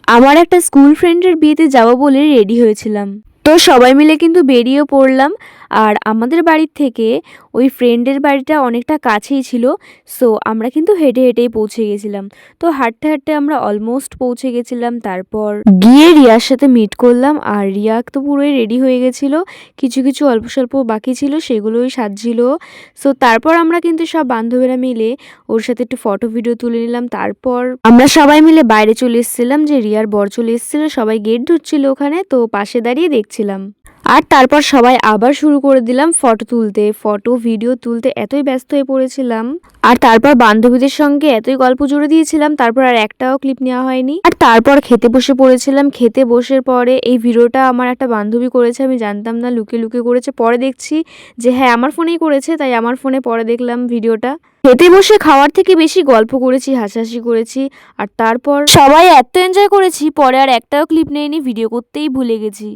আমার একটা স্কুল ফ্রেন্ডের বিয়েতে যাব বলে রেডি হয়েছিলাম। তো সবাই মিলে কিন্তু বেরিয়েও পড়লাম। আর আমাদের বাড়ির থেকে ওই ফ্রেন্ডের বাড়িটা অনেকটা কাছেই ছিল। সো আমরা কিন্তু হেঁটে হেঁটেই পৌঁছে গেছিলাম। তো হাঁটতে হাঁটতে আমরা অলমোস্ট পৌঁছে গেছিলাম। তারপর গিয়ে রিয়ার সাথে মিট করলাম। আর রিয়া তো পুরোই রেডি হয়ে গেছিলো, কিছু কিছু অল্প স্বল্প বাকি ছিল সেগুলোই সাজছিল। সো তারপর আমরা কিন্তু সব বান্ধবীরা মিলে ওর সাথে একটু ফটো ভিডিও তুলে নিলাম। তারপর আমরা সবাই মিলে বাইরে চলে এসেছিলাম, যে রিয়ার বর চলে এসেছিল, সবাই গেট ধরছিল ওখানে, তো পাশে দাঁড়িয়ে দেখছিলাম। আর তারপর সবাই আবার শুরু করে দিলাম ফটো তুলতে, ফটো ভিডিও তুলতে এতই ব্যস্ত হয়ে পড়েছিলাম। আর তারপর বান্ধবীদের সঙ্গে এতই গল্প জুড়ে দিয়েছিলাম, তারপর আর একটাও ক্লিপ নেওয়া হয়নি। আর তারপর খেতে বসে পড়েছিলাম। খেতে বসে পরে এই ভিডিওটা আমার একটা বান্ধবী করেছে, আমি জানতাম না, লুকিয়ে লুকিয়ে করেছে। পরে দেখছি যে হ্যাঁ আমার ফোনেই করেছে, তাই আমার ফোনে পরে দেখলাম ভিডিওটা। খেতে বসে খাওয়ার থেকে বেশি গল্প করেছি, হাসাহাসি করেছি। আর তারপর সবাই এত এনজয় করেছি, পরে আর একটাও ক্লিপ নেইনি, ভিডিও করতেই ভুলে গেছি।